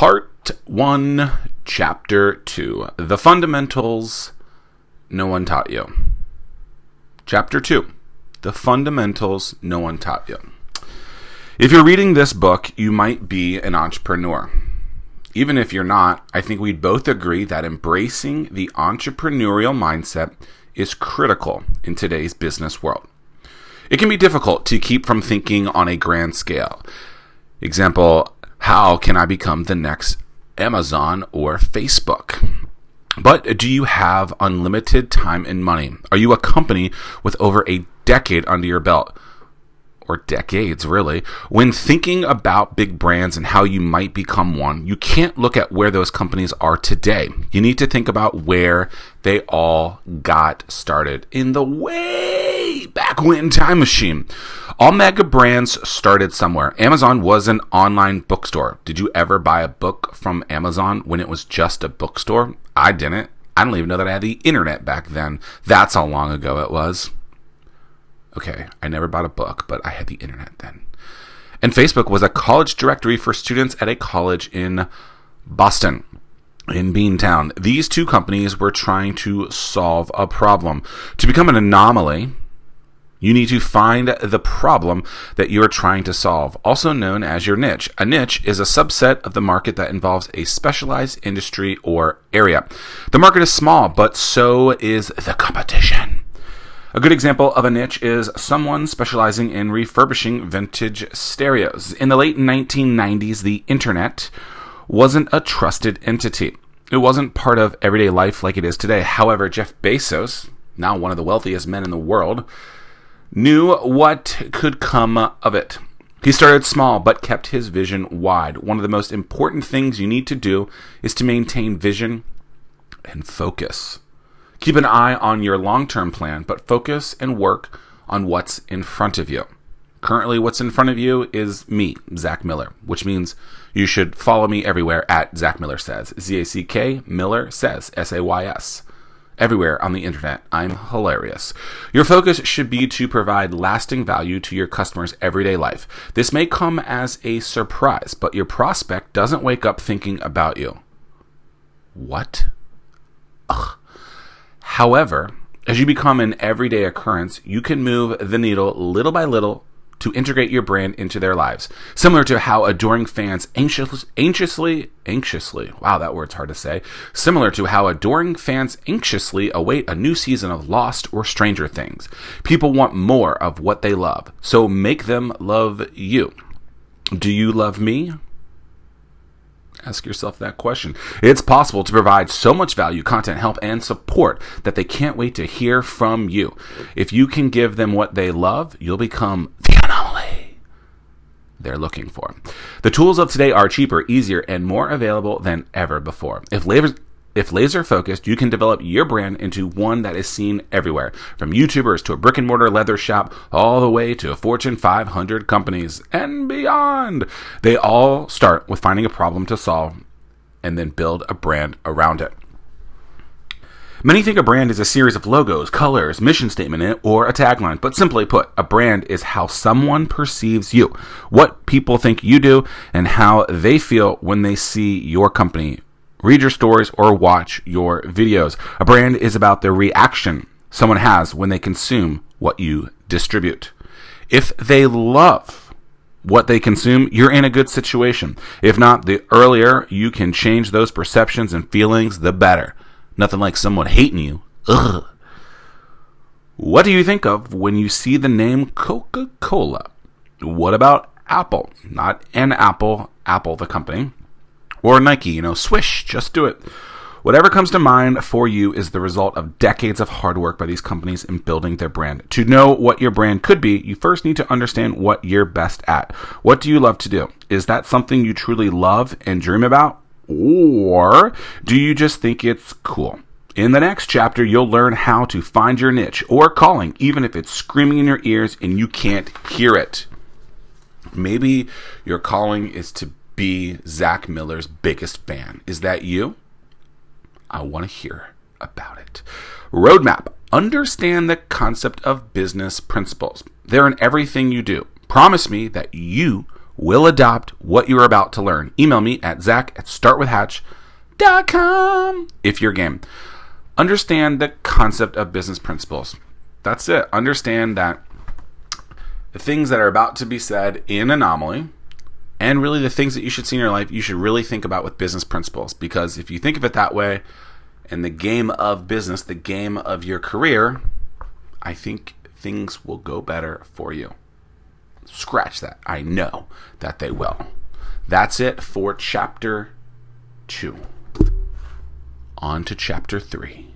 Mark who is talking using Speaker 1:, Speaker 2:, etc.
Speaker 1: Part 1, Chapter 2, The Fundamentals No One Taught You. Chapter 2, The Fundamentals No One Taught You. If you're reading this book, you might be an entrepreneur. Even if you're not, I think we'd both agree that embracing the entrepreneurial mindset is critical in today's business world. It can be difficult to keep from thinking on a grand scale. Example, how can I become the next Amazon or Facebook? But do you have unlimited time and money? Are you a company with over a decade under your belt? Or decades, really. When thinking about big brands and how you might become one, you can't look at where those companies are today. You need to think about where they all got started in the way back when time machine. All mega brands started somewhere. Amazon was an online bookstore. Did you ever buy a book from Amazon when it was just a bookstore? I didn't. I don't even know that I had the internet back then. That's how long ago it was. Okay, I never bought a book, but I had the internet then. And Facebook was a college directory for students at a college in Boston, in Beantown. These two companies were trying to solve a problem. To become an anomaly, you need to find the problem that you are trying to solve, also known as your niche. A niche is a subset of the market that involves a specialized industry or area. The market is small, but so is the competition. A good example of a niche is someone specializing in refurbishing vintage stereos. In the late 1990s, the internet wasn't a trusted entity. It wasn't part of everyday life like it is today. However, Jeff Bezos, now one of the wealthiest men in the world, knew what could come of it. He started small, but kept his vision wide. One of the most important things you need to do is to maintain vision and focus. Keep an eye on your long-term plan, but focus and work on what's in front of you. Currently, what's in front of you is me, Zack Miller, which means you should follow me everywhere at Zack Miller Says, Z-A-C-K, Miller Says, S-A-Y-S. Everywhere on the internet. I'm hilarious. Your focus should be to provide lasting value to your customers' everyday life. This may come as a surprise, but your prospect doesn't wake up thinking about you. What? Ugh. However, as you become an everyday occurrence, you can move the needle little by little to integrate your brand into their lives. Similar to how adoring fans anxiously, wow, that word's hard to say. Similar to how adoring fans anxiously await a new season of Lost or Stranger Things. People want more of what they love, so make them love you. Do you love me? Ask yourself that question. It's possible to provide so much value, content, help, and support that they can't wait to hear from you. If you can give them what they love, you'll become the anomaly they're looking for. The tools of today are cheaper, easier, and more available than ever before. If laser focused, you can develop your brand into one that is seen everywhere, from YouTubers to a brick and mortar leather shop, all the way to Fortune 500 companies and beyond. They all start with finding a problem to solve and then build a brand around it. Many think a brand is a series of logos, colors, mission statement, or a tagline. But simply put, a brand is how someone perceives you, what people think you do, and how they feel when they see your company, read your stories, or watch your videos. A brand is about the reaction someone has when they consume what you distribute. If they love what they consume, you're in a good situation. If not, the earlier you can change those perceptions and feelings, the better. Nothing like someone hating you. Ugh. What do you think of when you see the name Coca-Cola? What about Apple? Not an apple, Apple the company. Or Nike, swish, just do it. Whatever comes to mind for you is the result of decades of hard work by these companies in building their brand. To know what your brand could be, you first need to understand what you're best at. What do you love to do? Is that something you truly love and dream about? Or do you just think it's cool? In the next chapter, you'll learn how to find your niche or calling, even if it's screaming in your ears and you can't hear it. Maybe your calling is to be Zack Miller's biggest fan. Is that you? I want to hear about it. Roadmap. Understand the concept of business principles. They're in everything you do. Promise me that you will adopt what you are about to learn. Email me at zach@startwithhatch.com if you're game. Understand the concept of business principles. That's it. Understand that the things that are about to be said in Anomaly, and really the things that you should see in your life, you should really think about with business principles. Because if you think of it that way, in the game of business, the game of your career, I think things will go better for you. Scratch that. I know that they will. That's it for chapter 2. On to chapter 3.